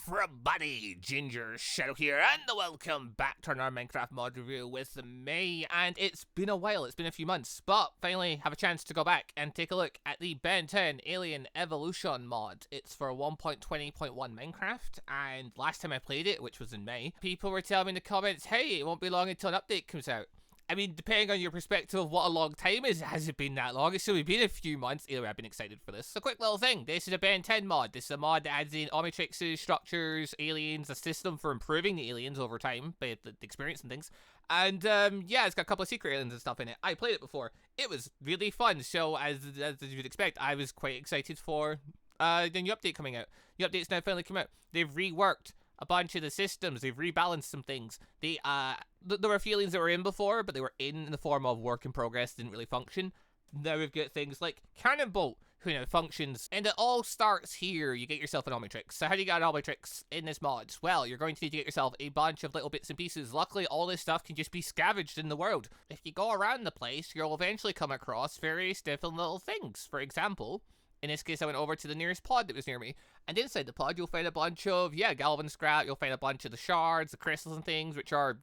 everybody, Gingershadow here, and welcome back to another Minecraft mod review with me. And it's been a while, it's been a few months, but finally have a chance to go back and take a look at the Ben 10 Alien Evolution mod. It's for 1.20.1 Minecraft, and last time I played it, which was in May, people were telling me in the comments, hey, it won't be long until an update comes out. I mean, depending on your perspective of what a long time is, has it been that long? It's only been a few months. Either way, I've been excited for this. So, quick little thing. This is a Ben 10 mod. This is a mod that adds in Omnitrixes, structures, aliens, a system for improving the aliens over time, by the experience and things. And, yeah, it's got a couple of secret aliens and stuff in it. I played it before. It was really fun. So, as you'd expect, I was quite excited for the new update coming out. The update's now finally come out. They've reworked a bunch of the systems. They've rebalanced some things. They, there were feelings that were in before, but they were in the form of work in progress, didn't really function. Now we've got things like Cannonbolt, who now functions, and it all starts here. You get yourself an Omnitrix. So how do you get an Omnitrix in this mod? Well, you're going to need to get yourself a bunch of little bits and pieces. Luckily, all this stuff can just be scavenged in the world. If you go around the place, you'll eventually come across various different little things. For example, in this case, I went over to the nearest pod that was near me, and inside the pod, you'll find a bunch of, Galvan scrap, you'll find a bunch of the shards, the crystals and things, which are,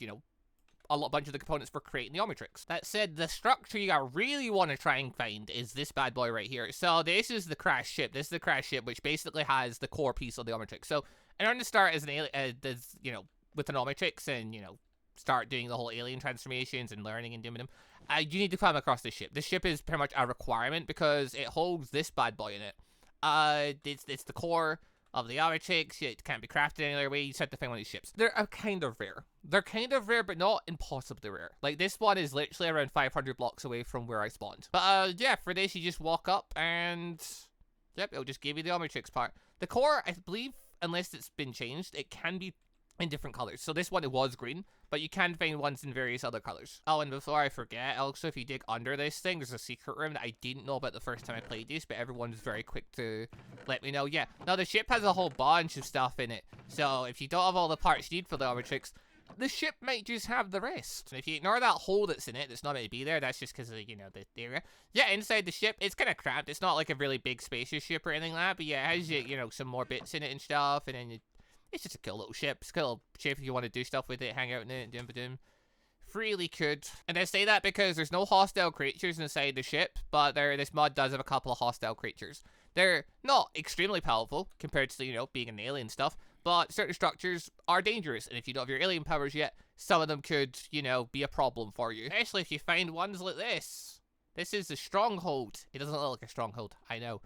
a bunch of the components for creating the Omnitrix. That said, the structure you really want to try and find is this bad boy right here. So this is the crash ship. This is the crash ship, which basically has the core piece of the Omnitrix. So in order to start as an alien, with an Omnitrix and, start doing the whole alien transformations and learning and doing them, you need to climb across this ship. This ship is pretty much a requirement because it holds this bad boy in it. It's the core of the Omnitrix. It can't be crafted any other way. You just have to find one of these ships. They're kind of rare. They're kind of rare, but not impossibly rare. Like, this one is literally around 500 blocks away from where I spawned. But, yeah, for this, you just walk up and, yep, it'll just give you the Omnitrix part. The core, I believe, unless it's been changed, it can be in different colors. So this one, it was green, but you can find ones in various other colors. Oh, and before I forget, also, if you dig under this thing, there's a secret room that I didn't know about the first time I played this, but everyone's very quick to let me know. Yeah, now the ship has a whole bunch of stuff in it, so if you don't have all the parts you need for the Omnitrix, the ship might just have the rest. And if you ignore that hole that's in it, that's not meant to be there, that's just because of, the area. Yeah, inside the ship, it's kind of cramped. It's not like a really big spacious ship or anything like that, but yeah, it has, some more bits in it and stuff, and then it's just a cool little ship. It's a cool little ship if you want to do stuff with it, hang out in it, doom. Freely could. And I say that because there's no hostile creatures inside the ship, but this mod does have a couple of hostile creatures. They're not extremely powerful compared to, being an alien stuff, but certain structures are dangerous, and if you don't have your alien powers yet, some of them could, be a problem for you. Especially if you find ones like this. This is the stronghold. It doesn't look like a stronghold, I know.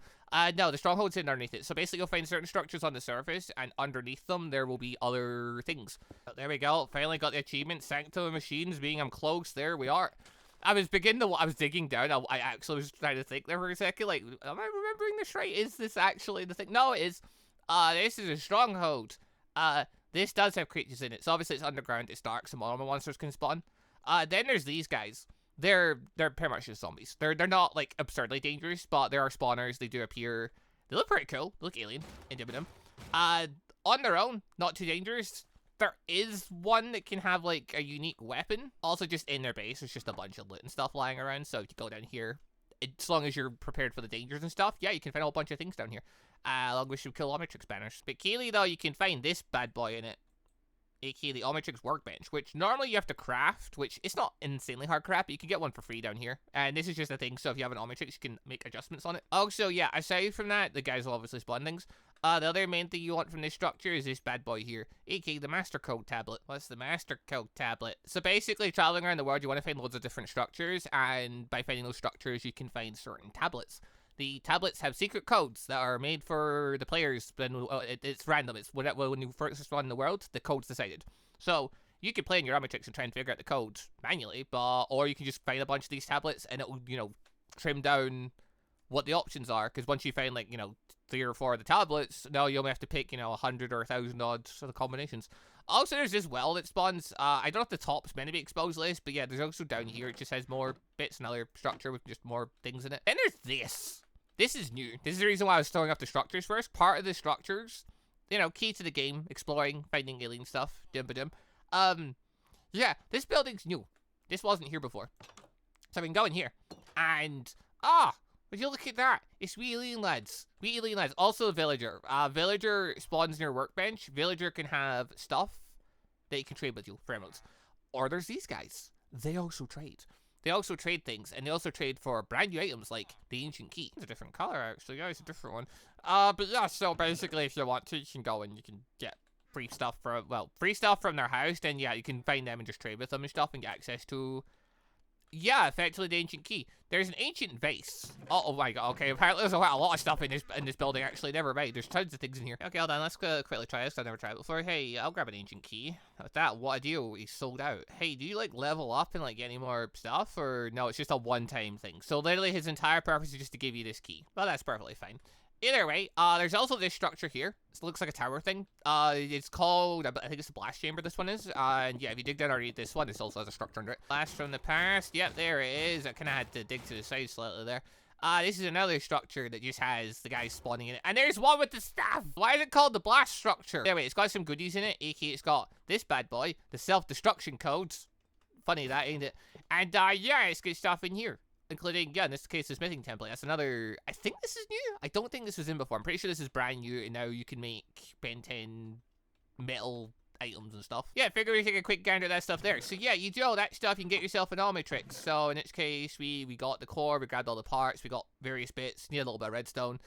No, the stronghold's in underneath it. So basically, you'll find certain structures on the surface, and underneath them, there will be other things. But there we go. Finally got the achievement. Sanctum of Machines, being I'm close. There we are. I was digging down. I actually was trying to think there for a second. Like, am I remembering this right? Is this actually the thing? No, it is. This is a stronghold. This does have creatures in it. So obviously, it's underground. It's dark. Some normal monsters can spawn. Then there's these guys. They're pretty much just zombies. They're not, like, absurdly dangerous, but there are spawners. They do appear. They look pretty cool. They look alien. Indubitum. On their own, not too dangerous. There is one that can have, like, a unique weapon. Also, just in their base, there's just a bunch of loot and stuff lying around. So if you go down here, as long as you're prepared for the dangers and stuff, yeah, you can find a whole bunch of things down here. Along with some cool Omnitrix banners. But Kaylee, though, you can find this bad boy in it, aka the Omnitrix workbench, which normally you have to craft, which it's not insanely hard craft, but you can get one for free down here. And this is just a thing, so if you have an Omnitrix, you can make adjustments on it. Also, yeah, aside from that, the guys will obviously spawn things. The other main thing you want from this structure is this bad boy here, aka the Master Code tablet. What's the Master Code tablet? So basically, traveling around the world, you want to find loads of different structures, and by finding those structures, you can find certain tablets. The tablets have secret codes that are made for the players, but it's random. It's when you first spawn in the world, the code's decided. So you can play in your Omnitrix and try and figure out the code manually, or you can just find a bunch of these tablets and it will, trim down what the options are. Because once you find, like, 3 or 4 of the tablets, now you only have to pick, 100 or 1,000 odd sort of combinations. Also, there's this well that spawns. I don't know if the top's meant to be exposed list, but yeah, there's also down here. It just has more bits, another structure with just more things in it. And there's this. This is new. This is the reason why I was throwing off the structures first. Part of the structures, key to the game, exploring, finding alien stuff, yeah, this building's new. This wasn't here before. So we can go in here, and, Would you look at that? It's wee alien lads. Wee alien lads. Also a villager. Villager spawns near workbench. Villager can have stuff that you can trade with you for emeralds. Or there's these guys. They also trade. They also trade things, and they also trade for brand new items like the ancient key. It's a different color, actually. Yeah, it's a different one. But yeah, so basically, if you want to, you can go and you can get free stuff from their house. Then yeah, you can find them and just trade with them and stuff and get access to, yeah, effectively the ancient key. There's an ancient vase. Oh my god. Okay, apparently there's a lot of stuff in this building. Actually, never mind. There's tons of things in here. Okay, hold on. Let's quickly try this. I've never tried it before. Hey, I'll grab an ancient key. With that, what a deal. He's sold out. Hey, do you like level up and like get any more stuff, or no? It's just a one-time thing. So literally, his entire purpose is just to give you this key. Well, that's perfectly fine. Either way, there's also this structure here. It looks like a tower thing. It's called, I think it's a blast chamber, this one is. And yeah, if you dig down underneath this one, this also has a structure under it. Blast from the past. Yep, there it is. I kind of had to dig to the side slightly there. This is another structure that just has the guys spawning in it. And there's one with the staff. Why is it called the blast structure? Anyway, it's got some goodies in it. aka it's got this bad boy, the self-destruction codes. Funny that, ain't it? And yeah, it's good stuff in here. Including, yeah, in this case, the smithing template. That's another, I think this is new. I don't think this was in before. I'm pretty sure this is brand new, and now you can make Ben 10 metal items and stuff. Yeah, figure we take a quick gander at that stuff there. So yeah, you do all that stuff, you can get yourself an Omnitrix. So in this case, we got the core, we grabbed all the parts, we got various bits, need a little bit of redstone.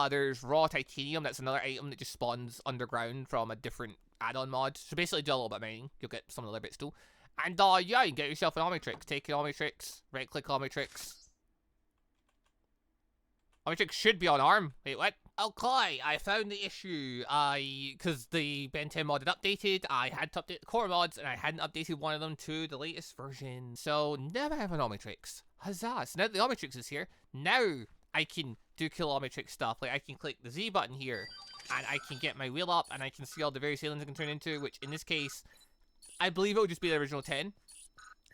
There's raw titanium, that's another item that just spawns underground from a different add-on mod. So basically do a little bit of mining, you'll get some of the other bits too. And yeah, you can get yourself an Omnitrix. Take an Omnitrix, right-click Omnitrix. Omnitrix should be on ARM. Wait, what? Okay, I found the issue. Because the Ben 10 mod had updated, I had to update the core mods, and I hadn't updated one of them to the latest version. So now I have an Omnitrix. Huzzah! So now the Omnitrix is here. Now I can do cool Omnitrix stuff. Like I can click the Z button here, and I can get my wheel up, and I can see all the various aliens I can turn into, which in this case, I believe it will just be the original 10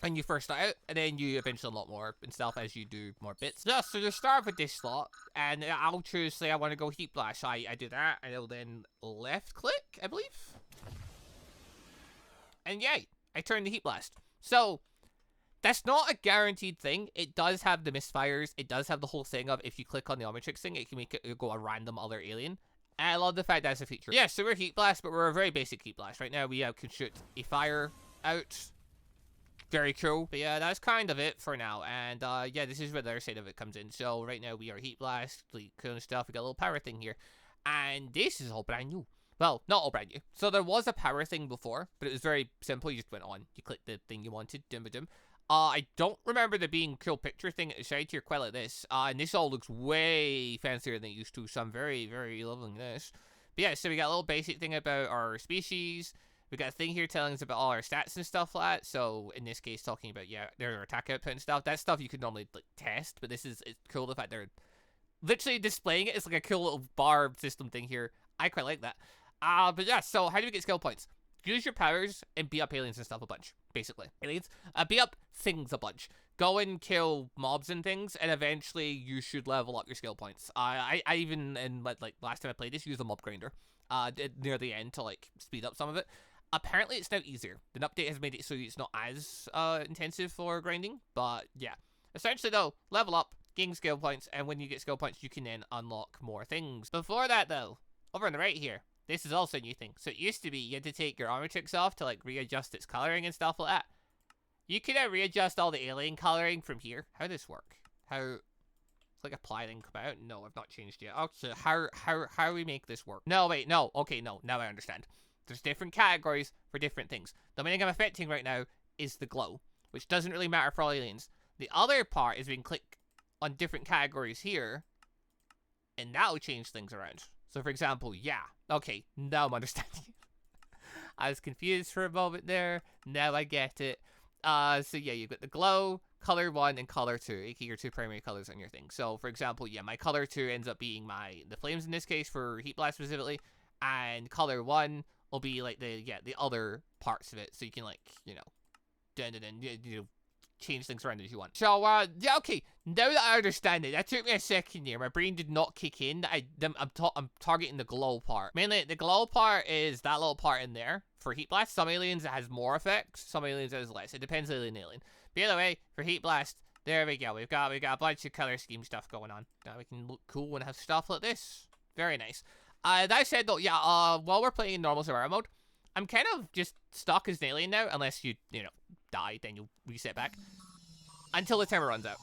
when you first start out, and then you eventually unlock more and stuff as you do more bits. Yeah, so you start with this slot, and I'll choose, say I want to go Heat Blast. So I do that, and I'll then left click, I believe. And yay, I turn the Heat Blast. So, that's not a guaranteed thing. It does have the misfires. It does have the whole thing of if you click on the Omnitrix thing, it can make it go a random other alien. And I love the fact that's a feature. Yeah, so we're Heat Blast, but we're a very basic Heat Blast. Right now, we can shoot a fire out. Very cool. But yeah, that's kind of it for now. And yeah, this is where the other side of it comes in. So right now, we are Heat Blast, like cool stuff. We got a little power thing here. And this is all brand new. Well, not all brand new. So there was a power thing before, but it was very simple. You just went on. You clicked the thing you wanted. Dum-ba-dum. I don't remember there being a cool picture thing at the side here quite like this. And this all looks way fancier than it used to, so I'm very, very loving this. But yeah, so we got a little basic thing about our species. We got a thing here telling us about all our stats and stuff like that. So in this case, talking about, yeah, their attack output and stuff. That stuff you could normally like test, but it's cool the fact they're literally displaying it. It's like a cool little bar system thing here. I quite like that. But yeah, so how do we get skill points? Use your powers and beat up aliens and stuff a bunch, basically. Aliens, beat up things a bunch. Go and kill mobs and things, and eventually you should level up your skill points. I even, and like last time I played this, used a mob grinder near the end to like speed up some of it. Apparently it's now easier. The update has made it so it's not as intensive for grinding, but yeah. Essentially though, level up, gain skill points, and when you get skill points, you can then unlock more things. Before that though, over on the right here, this is also a new thing. So it used to be you had to take your Omnitrix off to like readjust its coloring and stuff like that. You can now readjust all the alien coloring from here. How does this work? How, it's like apply then come out? No, I've not changed yet. Okay, how we make this work? No, wait, no. Okay, no, now I understand. There's different categories for different things. The main thing I'm affecting right now is the glow, which doesn't really matter for all aliens. The other part is we can click on different categories here, and that'll change things around. So for example, yeah. Okay, now I'm understanding. I was confused for a moment there. Now I get it. So yeah, you've got the glow, color 1, and color 2, aka your two primary colors on your thing. So for example, yeah, my color 2 ends up being the flames in this case for Heat Blast specifically, and color 1 will be like the other parts of it. So you can like, you know, change things around as you want. So yeah, okay, now that I understand it, that took me a second here. My brain did not kick in. I'm targeting the glow part. Mainly the glow part is that little part in there for Heat Blast. Some aliens it has more effects, some aliens it has less. It depends on alien. But either way, for Heat Blast, There we go. We've got a bunch of color scheme stuff going on. Now we can look cool and have stuff like this. Very nice. That said though, yeah, while we're playing normal survival mode, I'm kind of just stuck as an alien now, unless you know, die, then you'll reset back. Until the timer runs out.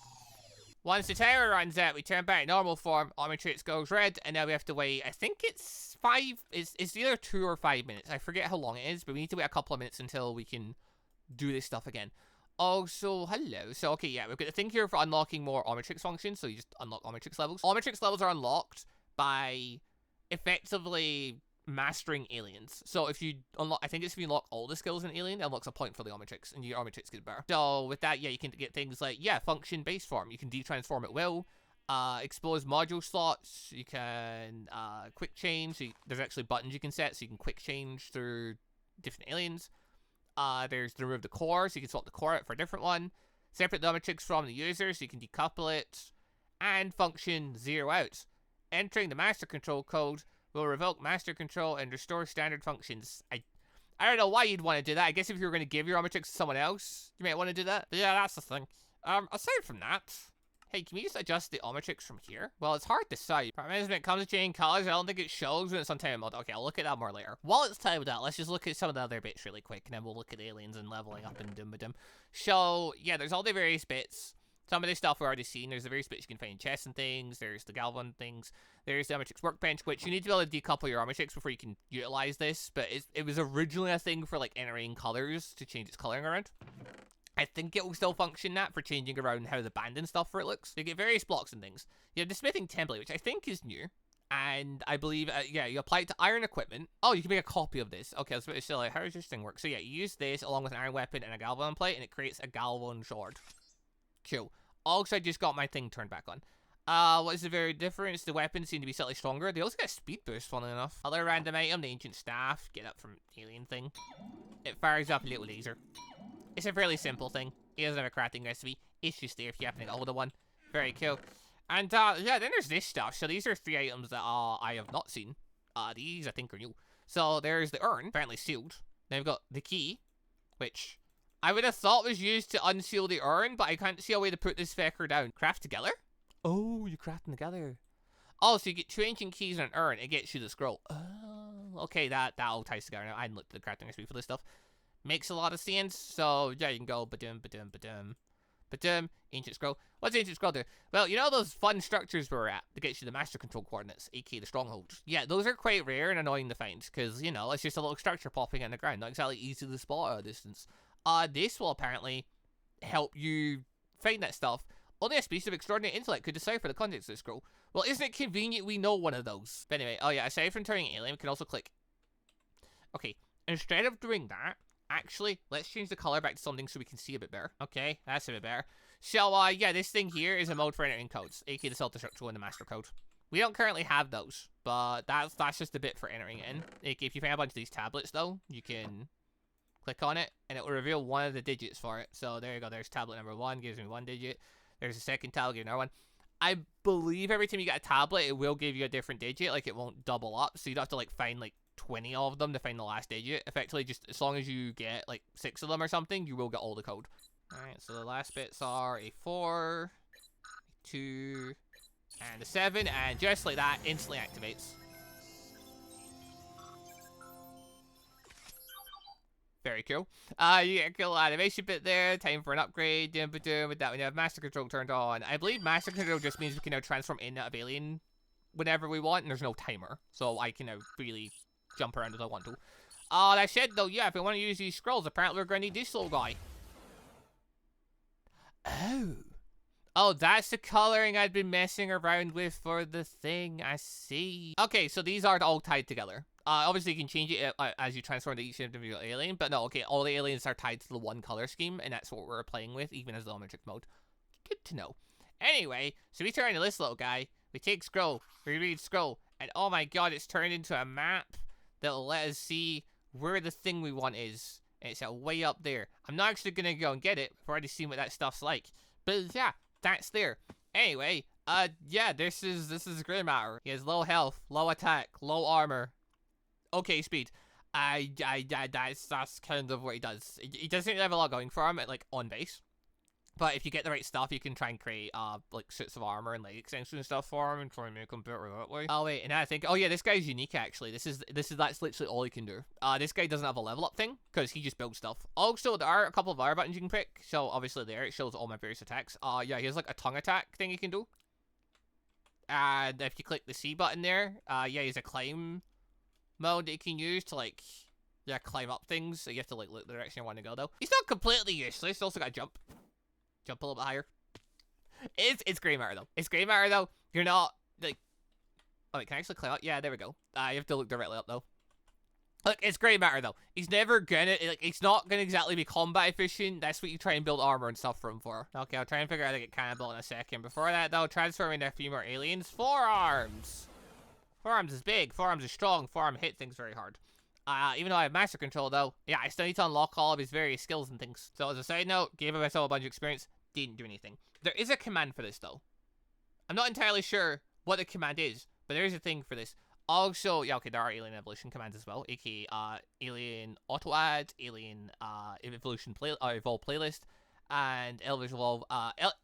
Once the timer runs out, we turn back to normal form, Omnitrix goes red, and now we have to wait, I think it's it's either 2 or 5 minutes. I forget how long it is, but we need to wait a couple of minutes until we can do this stuff again. Also, hello. So, okay, yeah, we've got the thing here for unlocking more Omnitrix functions, so you just unlock Omnitrix levels. Omnitrix levels are unlocked by effectively mastering aliens. So if you unlock, I think it's if you unlock all the skills in alien, it unlocks a point for the Omnitrix, and your Omnitrix gets better. So with that, yeah, you can get things like, yeah, function base form. You can detransform at will, expose module slots, you can quick change. So there's actually buttons you can set, so you can quick change through different aliens. There's the remove the core, so you can swap the core out for a different one. Separate the Omnitrix from the user, so you can decouple it. And function 0 out. Entering the master control code will revoke master control and restore standard functions. I don't know why you'd want to do that. I guess if you were going to give your Omnitrix to someone else, you might want to do that. But yeah, that's the thing. Aside from that, hey, can we just adjust the Omnitrix from here? Well, it's hard to say. When it comes to changing colors, I don't think it shows when it's on time mode. Okay, I'll look at that more later. While it's timed out, let's just look at some of the other bits really quick, and then we'll look at aliens and leveling up and doom-ba-doom. So, yeah, there's all the various bits. Some of this stuff we've already seen. There's the various bits you can find in chests and things. There's the Galvan things. There's the Omnitrix workbench, which you need to be able to decouple your Omnitrix before you can utilize this. But it was originally a thing for, like, entering colors to change its coloring around. I think it will still function that for changing around how the band and stuff for it looks. You get various blocks and things. You have the smithing template, which I think is new. And I believe, yeah, you apply it to iron equipment. Oh, you can make a copy of this. Okay, that's a bit silly. How does this thing work? So yeah, you use this along with an iron weapon and a Galvan plate, and it creates a Galvan sword. Cool. Also, I just got my thing turned back on. What is the very difference? The weapons seem to be slightly stronger. They also get a speed boost, funnily enough. Other random item, the ancient staff. Get up from alien thing. It fires up a little laser. It's a fairly simple thing. It doesn't have a crafting recipe. It's just there if you happen to get hold of one. Very cool. And, yeah, then there's this stuff. So these are 3 items that, I have not seen. These, I think, are new. So there's the urn, apparently sealed. Then we've got the key, which I would have thought was used to unseal the urn, but I can't see a way to put this fecker down. Craft together? Oh, you craft them together. Oh, so you get 2 ancient keys and an urn. It gets you the scroll. Oh, okay, that all ties together now. I hadn't looked at the crafting recipe for this stuff. Makes a lot of sense. So, yeah, you can go ba-dum, ba-dum, ba-dum. Ba-dum, ancient scroll. What's ancient scroll do? Well, you know those fun structures we're at that gets you the master control coordinates, aka the stronghold? Yeah, those are quite rare and annoying to find, because, you know, it's just a little structure popping in the ground. Not exactly easy to spot at a distance. This will apparently help you find that stuff. Only a species of extraordinary intellect could decipher the contents of the scroll. Well, isn't it convenient we know one of those? But anyway, oh yeah, aside from turning alien, we can also click. Okay, instead of doing that, actually, let's change the color back to something so we can see a bit better. Okay, that's a bit better. So, yeah, this thing here is a mode for entering codes, aka the self-destructual and the master code. We don't currently have those, but that's just a bit for entering it in. Like, if you find a bunch of these tablets, though, you can click on it, and it will reveal one of the digits for it. So, there you go, there's tablet number 1, gives me 1 digit. There's a second tablet, gives me another one. I believe every time you get a tablet, it will give you a different digit, like, it won't double up, so you'd have to, like, find, like, 20 of them to find the last digit. Effectively, just as long as you get like 6 of them or something, you will get all the code. Alright, so the last bits are a 4, a 2, and a 7, and just like that, instantly activates. Very cool. You get a cool animation bit there, time for an upgrade, with that we have master control turned on. I believe master control just means we can now transform in and out of alien whenever we want, and there's no timer. So I can now really jump around as I want to. That said though, yeah, if we want to use these scrolls, apparently we're going to need this little guy. Oh, that's the coloring I'd been messing around with for the thing. I see. Okay, so these are all tied together. Obviously you can change it as you transform to each individual alien, but no, okay, all the aliens are tied to the one color scheme, and that's what we're playing with, even as the Omnitrix mode. Good to know. Anyway, so we turn to this little guy, we take scroll, we read scroll, and oh my god, it's turned into a map that'll let us see where the thing we want is. And it's way up there. I'm not actually gonna go and get it. I've already seen what that stuff's like. But yeah, that's there. Anyway, yeah, this is Greymatter. He has low health, low attack, low armor. Okay, speed. That's kind of what he does. He doesn't have a lot going for him, like, on base. But if you get the right stuff, you can try and create, like, suits of armor and leg extensions and stuff for him and try and make him better that way. Oh, wait, and I think, oh, yeah, this guy's unique, actually. That's literally all he can do. This guy doesn't have a level up thing, because he just builds stuff. Also, there are a couple of other buttons you can pick. So, obviously, there, it shows all my various attacks. Yeah, he has, like, a tongue attack thing you can do. And if you click the C button there, yeah, he has a climb mode that you can use to, like, yeah, climb up things. So you have to, like, look the direction you want to go, though. He's not completely useless. Also got jump. Jump a little bit higher. It's gray matter, though. It's gray matter, though. You're not, like... Oh, wait, can I actually climb up? Yeah, there we go. You have to look directly up, though. Look, it's gray matter, though. He's never gonna... Like, it's not gonna exactly be combat efficient. That's what you try and build armor and stuff for him for. Okay, I'll try and figure out how to get Cannonbolt in a second. Before that, though, transforming a few more aliens. Forearms! Forearms is big. Forearms is strong. Forearm hit things very hard. Even though I have master control, though, yeah, I still need to unlock all of his various skills and things. So, as a side note, gave myself a bunch of experience. Didn't do anything. There is a command for this, though. I'm not entirely sure what the command is, but there is a thing for this. Also, yeah, okay, there are alien evolution commands as well, aka alien auto add, alien evolution evolve playlist, and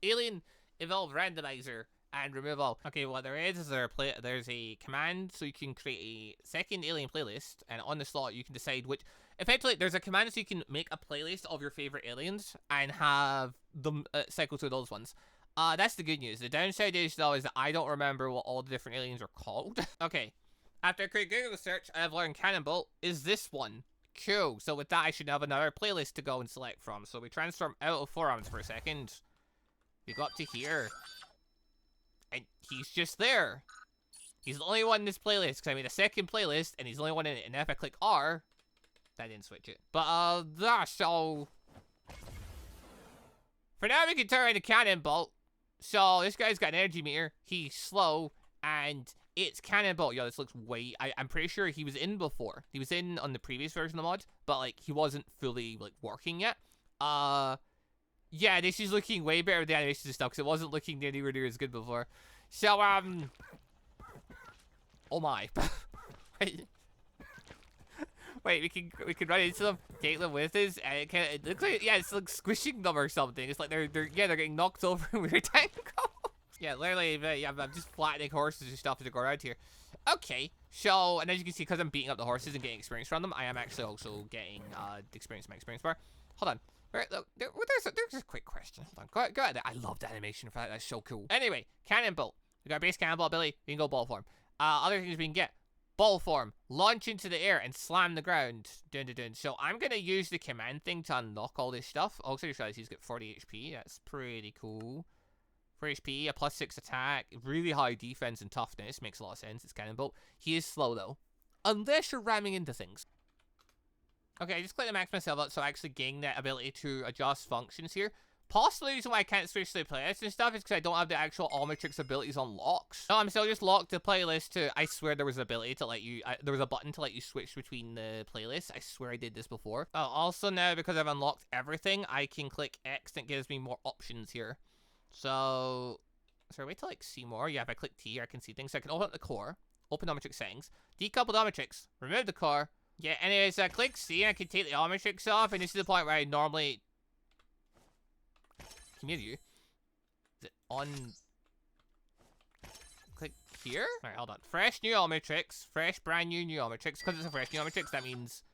alien evolve randomizer and remove all. Okay, what there is there's a command so you can create a second alien playlist, and on the slot you can decide which. Effectively, there's a command so you can make a playlist of your favorite aliens and have them cycle through those ones. That's the good news. The downside is, though, is that I don't remember what all the different aliens are called. Okay. After a quick Google search, I have learned Cannonbolt is this one. Cool. So with that, I should have another playlist to go and select from. So we transform out of forearms for a second. We go up to here. And he's just there. He's the only one in this playlist, because I made a second playlist, and he's the only one in it. And if I click R... That didn't switch it. But, so... For now, we can turn into Cannonbolt. So, this guy's got an energy meter. He's slow. And it's Cannonbolt. Yo, this looks way... I'm pretty sure he was in before. He was in on the previous version of the mod. But, like, he wasn't fully, like, working yet. Yeah, this is looking way better with the animations and stuff. Because it wasn't looking anywhere near as good before. So, oh my. Wait, we can run into them, take them with us, and it looks like, yeah, it's like squishing them or something. It's like they're getting knocked over in weird angles. Yeah, literally, yeah, I'm just flattening horses and stuff as I go around here. Okay, so, and as you can see, because I'm beating up the horses and getting experience from them, I am actually also getting experience in my experience bar. Hold on. Right, look, there's a quick question. Hold on, go ahead. I love the animation for that. That's so cool. Anyway, Cannonbolt. We got base Cannonbolt ability. We can go ball form. Other things we can get. Ball form, launch into the air and slam the ground. Dun dun dun. So I'm gonna use the command thing to unlock all this stuff. Also, just realized he's got 40 HP. That's pretty cool. 4 HP, a +6 attack, really high defense and toughness. Makes a lot of sense. It's Cannonbolt. He is slow though, unless you're ramming into things. Okay, I just clicked the max myself up, so I actually gain that ability to adjust functions here. Possibly the reason why I can't switch to the playlist and stuff is because I don't have the actual Omnitrix abilities unlocked. No, I'm still just locked to playlist to... I swear there was an ability to let you... there was a button to let you switch between the playlists. I swear I did this before. Also now, because I've unlocked everything, I can click X and it gives me more options here. So... Is there a way to, like, see more? Yeah, if I click T, I can see things. So I can open up the core, open Omnitrix settings, decouple Omnitrix, remove the core. Yeah, anyways, I click C and I can take the Omnitrix off, and this is the point where I normally... Is it on? Click here? Alright, hold on. Fresh new Omnitrix. Fresh brand new Omnitrix. Because it's a fresh new Omnitrix, that means...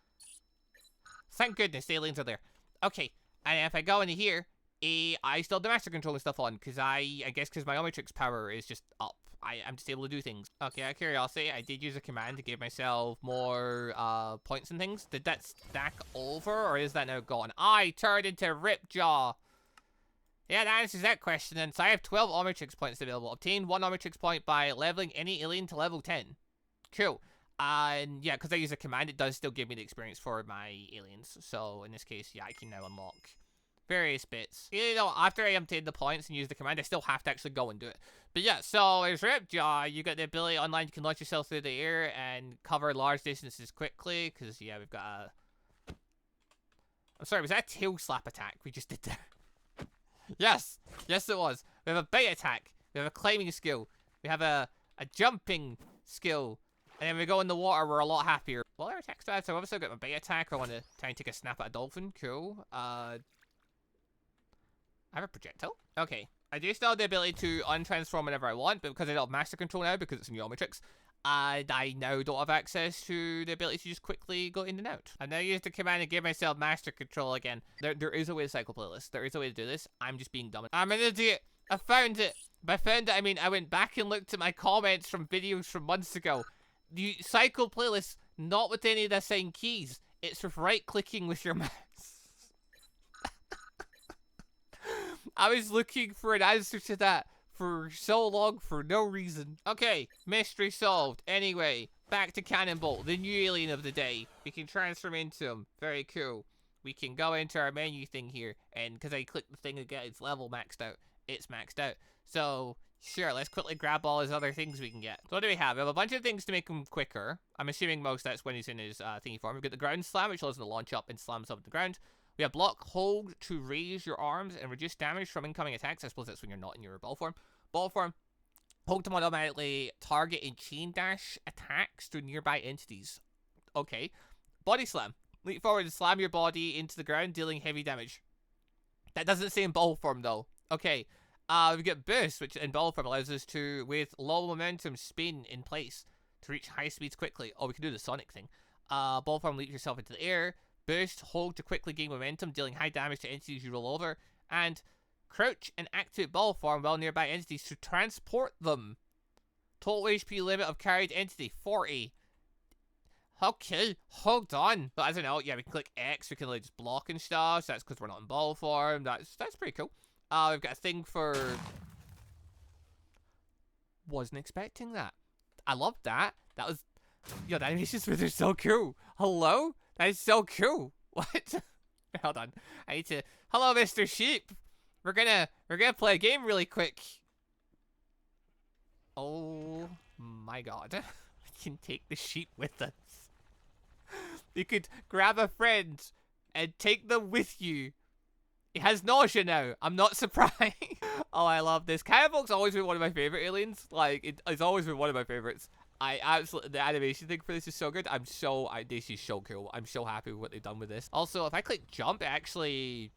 Thank goodness the aliens are there. Okay, and if I go into here, I still have the master control and stuff on, because I guess because my Omnitrix power is just up. I'm just able to do things. Okay, out of curiosity, I did use a command to give myself more points and things. Did that stack over, or is that now gone? I turned into Ripjaw. Yeah, that answers that question, and so I have 12 Omnitrix points available. Obtain 1 Omnitrix point by leveling any alien to level 10. Cool. And yeah, because I use a command, it does still give me the experience for my aliens. So in this case, yeah, I can now unlock various bits. You know, after I obtain the points and use the command, I still have to actually go and do it. But yeah, so as Ripjaw, you got the ability online, you can launch yourself through the air and cover large distances quickly, because yeah, we've got a... I'm sorry, was that a tail slap attack we just did there? Yes! Yes, it was. We have a bait attack. We have a climbing skill. We have a jumping skill. And then we go in the water, we're a lot happier. What other attacks do I have? So I've also got my bait attack. I want to try and take a snap at a dolphin. Cool. I have a projectile? Okay. I do still have the ability to untransform whenever I want, but because I don't have Master Control now, because it's in the Omnitrix, I now don't have access to the ability to just quickly go in and out. I've now used the command to give myself Master Control again. There is a way to cycle playlist. There is a way to do this. I'm just being dumb. I'm an idiot. I found it. By found it, I mean I went back and looked at my comments from videos from months ago. You cycle playlist not with any of the assigned keys. It's with right-clicking with your mouse. I was looking for an answer to that for so long for no reason. Okay, mystery solved. Anyway, back to Cannonbolt, the new alien of the day. We can transform into him. Very cool. We can go into our menu thing here, and because I clicked the thing to get its level maxed out, it's maxed out. So, sure, let's quickly grab all his other things we can get. So what do we have? We have a bunch of things to make him quicker. I'm assuming most that's when he's in his thingy form. We've got the ground slam, which allows him to launch up and slam himself to the ground. We have block hold to raise your arms and reduce damage from incoming attacks. I suppose that's when you're not in your ball form. Ball form. Hold to automatically target and chain dash attacks to nearby entities. Okay. Body slam. Leap forward and slam your body into the ground, dealing heavy damage. That doesn't say in ball form though. Okay. We've got boost, which in ball form allows us to, with low momentum, spin in place to reach high speeds quickly. Oh, we can do the Sonic thing. Ball form, leap yourself into the air. Boost, hold to quickly gain momentum, dealing high damage to entities you roll over. And crouch and activate ball form while nearby entities to transport them. Total HP limit of carried entity, 40. Okay, hold on. But as I know, yeah, we can click X, we can like just block and stuff. So that's because we're not in ball form. That's pretty cool. We've got a thing for... Wasn't expecting that. I love that. That was... Yo, the animations were so cool. Hello? That is so cool. What? Hold on. I need to... Hello, Mr. Sheep. We're gonna play a game really quick. Oh my god. We can take the sheep with us. You could grab a friend and take them with you. It has nausea now. I'm not surprised. Oh, I love this. Cannonbolt's always been one of my favorite aliens. Like, it's always been one of my favorites. I absolutely, the animation thing for this is so good. This is so cool. I'm so happy with what they've done with this. Also, if I click jump, it actually,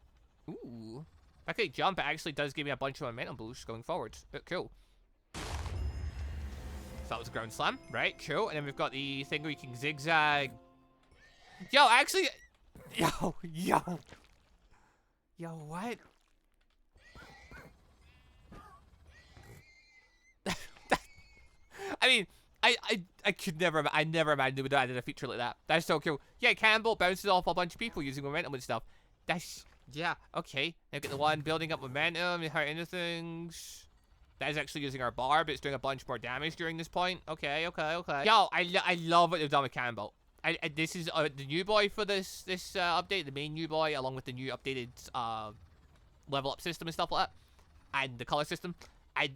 ooh. If I click jump, it actually does give me a bunch of momentum boosts going forward. Cool. So that was a ground slam, right? Cool. And then we've got the thing where you can zigzag. Yo, actually, yo, what? I mean, I could never, I never imagined they would add a feature like that. That's so cool. Yeah, Cannonbolt bounces off a bunch of people using momentum and stuff. That's, yeah, okay. Now get the one building up momentum, how anything. That is actually using our bar, but it's doing a bunch more damage during this point. Okay. Yo, I love what they've done with Cannonbolt. This is the new boy for this update, the main new boy, along with the new updated level up system and stuff like that, and the color system. I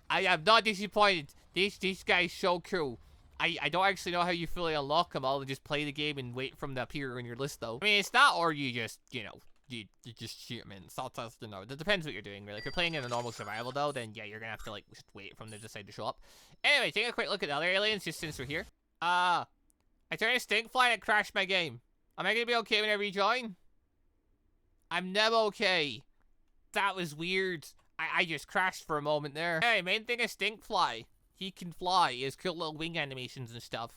am not disappointed. This guy's so cool. I don't actually know how you fully unlock them all and just play the game and wait for them to appear on your list though. I mean, it's that or you just, you know, you just shoot them in. It's all, you know, it depends what you're doing really. If you're playing in a normal survival though, then yeah, you're gonna have to like just wait for them to decide to show up. Anyway, take a quick look at the other aliens just since we're here. I turned a stink fly and it crashed my game. Am I gonna be okay when I rejoin? I'm never okay. That was weird. I just crashed for a moment there. Hey, main thing is Stinkfly. He can fly. He has cool little wing animations and stuff.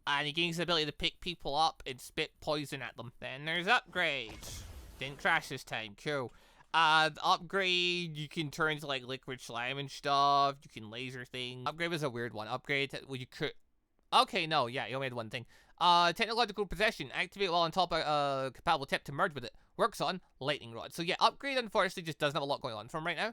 And he gains the ability to pick people up and spit poison at them. Then there's Upgrade. Didn't crash this time. Cool. Upgrade, you can turn into like liquid slime and stuff. You can laser things. Upgrade was a weird one. Upgrade, well, you could... Okay, no, yeah, you only had one thing. Technological possession. Activate while on top of a compatible tip to merge with it. Works on lightning rod. So yeah, Upgrade unfortunately just doesn't have a lot going on for him right now.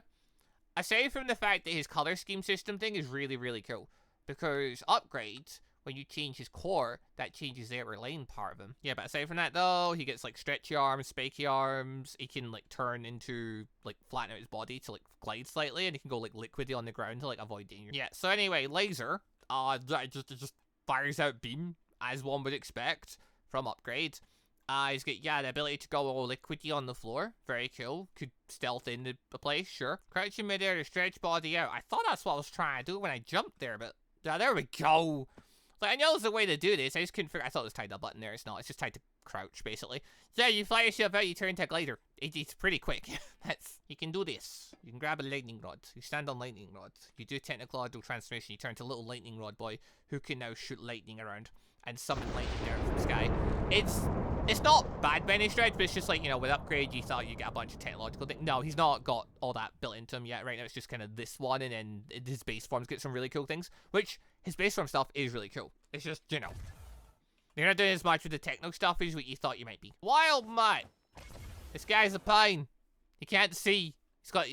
Aside from the fact that his color scheme system thing is really, really cool. Because Upgrade, when you change his core, that changes the outer line part of him. Yeah, but aside from that though, he gets like stretchy arms, spiky arms. He can like turn into, like flatten out his body to like glide slightly. And he can go like liquidy on the ground to like avoid danger. Yeah, so anyway, laser. Just fires out beam, as one would expect from Upgrade. He's got, yeah, the ability to go all liquidy on the floor. Very cool. Could stealth into the place, sure. Crouch in midair to stretch body out. I thought that's what I was trying to do when I jumped there, but yeah, there we go. Like, I know there's a way to do this. I just couldn't figure. I thought it was tied to a button there. It's not. It's just tied to crouch, basically. Yeah, you fly yourself out, you turn into a glider. It's pretty quick. You can do this. You can grab a lightning rod. You stand on lightning rods. You do technological transformation. You turn into a little lightning rod boy who can now shoot lightning around and summon lightning down from the sky. It's not bad by any stretch, but it's just like, you know, with upgrade, you thought you get a bunch of technological things. No, he's not got all that built into him yet. Right now, it's just kind of this one, and then his base forms get some really cool things, which his base form stuff is really cool. It's just, you know, you're not doing as much with the techno stuff as what you thought you might be. Wild Mutt! This guy's a pine. He can't see. He's got,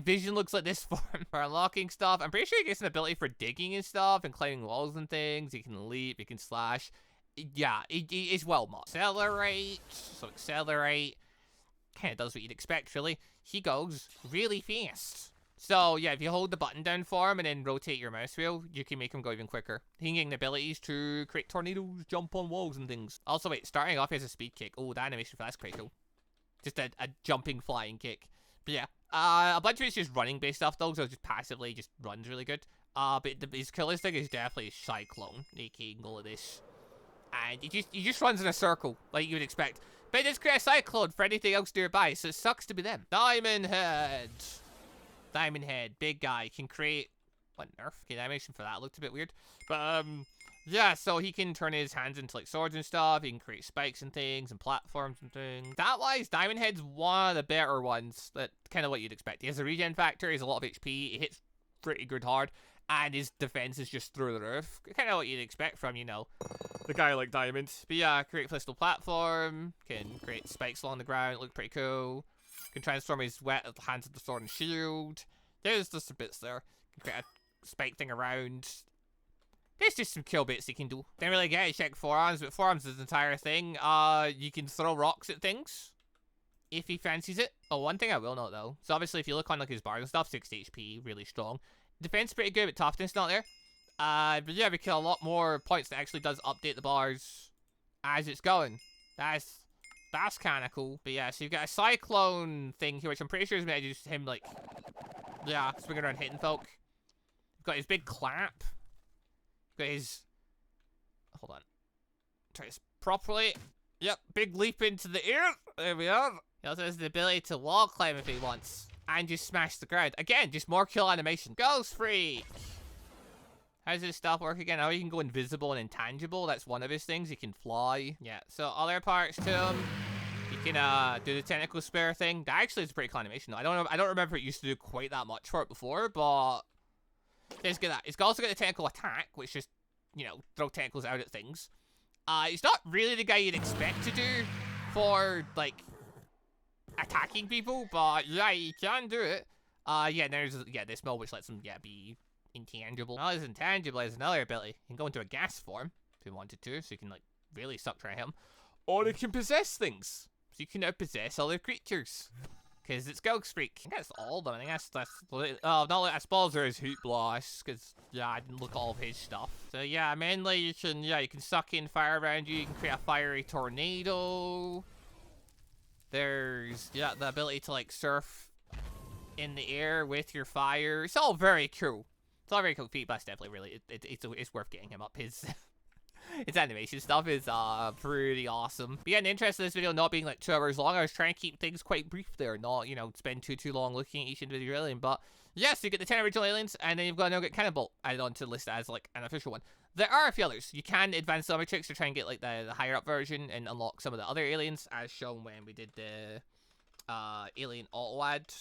vision looks like this for him. For unlocking stuff. I'm pretty sure he gets an ability for digging and stuff, and climbing walls and things. He can leap, he can slash. Yeah, it's well mod. Accelerate. So accelerate. Kind of does what you'd expect, really. He goes really fast. So, yeah, if you hold the button down for him and then rotate your mouse wheel, you can make him go even quicker. He can gain abilities to create tornadoes, jump on walls and things. Also, wait, starting off, he has a speed kick. Oh, the animation for that's pretty cool. Just a jumping, flying kick. But yeah, a bunch of it's just running-based stuff, though, so just passively just runs really good. But his coolest thing is definitely Cyclone, aka all of this. And he just runs in a circle, like you would expect. But it does create a Cyclone for anything else nearby, so it sucks to be them. Diamond Head. Diamond Head, big guy, can create... What, nerf? Okay, the animation for that looked a bit weird. But, yeah, so he can turn his hands into, like, swords and stuff. He can create spikes and things and platforms and things. That-wise, Diamond Head's one of the better ones. That kind of what you'd expect. He has a regen factor, he has a lot of HP, he hits pretty good hard, and his defense is just through the roof. Kind of what you'd expect from, you know, the guy like Diamond. But yeah, create flexible platform, can create spikes along the ground, look pretty cool. Can transform his hands into sword and shield. There's just some bits there. Can create a spike thing around. There's just some kill bits he can do. Didn't really get to check forearms, but forearms is the entire thing. You can throw rocks at things if he fancies it. Oh, one thing I will note though. So obviously if you look on like his bars and stuff, 60 HP, really strong. Defense pretty good, but toughness not there. But yeah, we kill a lot more points that actually does update the bars as it's going. That's kind of cool. But yeah, so you've got a Cyclone thing here, which I'm pretty sure is meant to just him, like, yeah, swinging around hitting folk. You've got his big clap. You've got his... Hold on. Try this properly. Yep, big leap into the air. There we are. He also has the ability to wall climb if he wants. And just smash the ground. Again, just more kill animation. Ghost Freak! How does this stuff work again? Oh, he can go invisible and intangible. That's one of his things. He can fly. Yeah, so other parts to him. He can do the technical spare thing. That actually is a pretty cool animation though. I don't remember it used to do quite that much for it before, but let's get that. It's also got the technical attack, which just, you know, throw tentacles out at things. He's not really the guy you'd expect to do for, like, attacking people, but yeah, he can do it. Yeah, there's this mode which lets him be intangible. Not as intangible as another ability. He can go into a gas form if he wanted to, so he can like really suck dry him. Or he can possess things. So you can now possess other creatures. Because it's Ghost Freak. I think that's all of them. I think that's oh, no, I suppose there is Hoot Blast, because, yeah, I didn't look at all of his stuff. So, yeah, mainly you can suck in fire around you. You can create a fiery tornado. There's, yeah, the ability to, like, surf in the air with your fire. It's all very cool. It's all very cool. Feet Blast definitely really, it's worth getting him up. His animation stuff is pretty awesome. But yeah, in the interest of this video not being like 2 hours long, I was trying to keep things quite brief there, not, you know, spend too long looking at each individual alien. But yes, yeah, so you get the 10 original aliens, and then you've got to now get Cannonbolt added onto the list as like an official one. There are a few others. You can advance the Omnitrix to try and get like the higher up version and unlock some of the other aliens, as shown when we did the alien auto ad.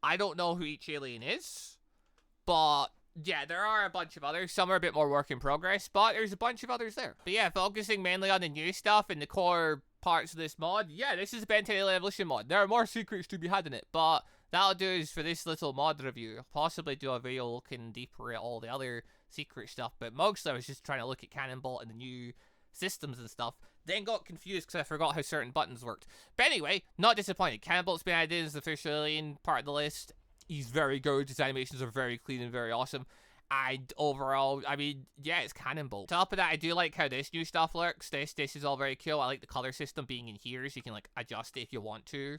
I don't know who each alien is, but yeah, there are a bunch of others. Some are a bit more work in progress, but there's a bunch of others there. But yeah, focusing mainly on the new stuff and the core parts of this mod, yeah, this is a Ben 10 Alien Evolution mod. There are more secrets to be had in it, but that'll do is for this little mod review. I'll possibly do a video looking deeper at all the other secret stuff, but mostly I was just trying to look at Cannonbolt and the new systems and stuff. Then got confused because I forgot how certain buttons worked. But anyway, not disappointed. Cannonbolt's been added as the official alien part of the list. He's very good. His animations are very clean and very awesome. And overall, I mean, yeah, it's Cannonbolt. On top of that, I do like how this new stuff looks. This is all very cool. I like the color system being in here, so you can like adjust it if you want to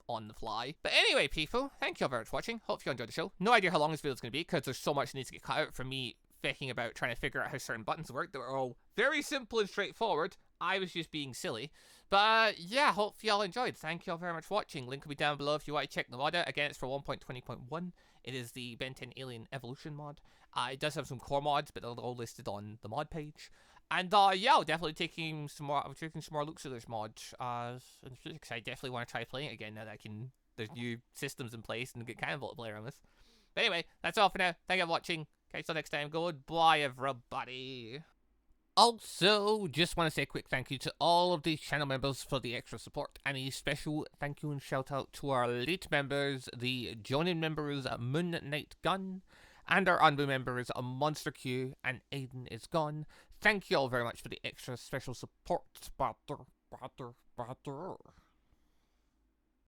on the fly. But anyway, people, thank you all very much for watching. Hope you enjoyed the show. No idea how long this video is going to be because there's so much that needs to get cut out for me faking about trying to figure out how certain buttons work that were all very simple and straightforward. I was just being silly. But yeah, hope y'all enjoyed. Thank you all very much for watching. Link will be down below if you want to check the mod out. Again, it's for 1.20.1. It is the Ben 10 Alien Evolution mod. It does have some core mods, but they're all listed on the mod page. And yeah, I'll definitely taking some more looks at this mod. Because I definitely want to try playing it again now that there's new systems in place and get Cannonbolt to play around with. But anyway, that's all for now. Thank you for watching. Okay, so next time, goodbye everybody. Also, just want to say a quick thank you to all of the channel members for the extra support, and a special thank you and shout out to our late members, the joining members AdenIsGone, and our ANBU members MonsterQ and AdenIsGone. Thank you all very much for the extra special support.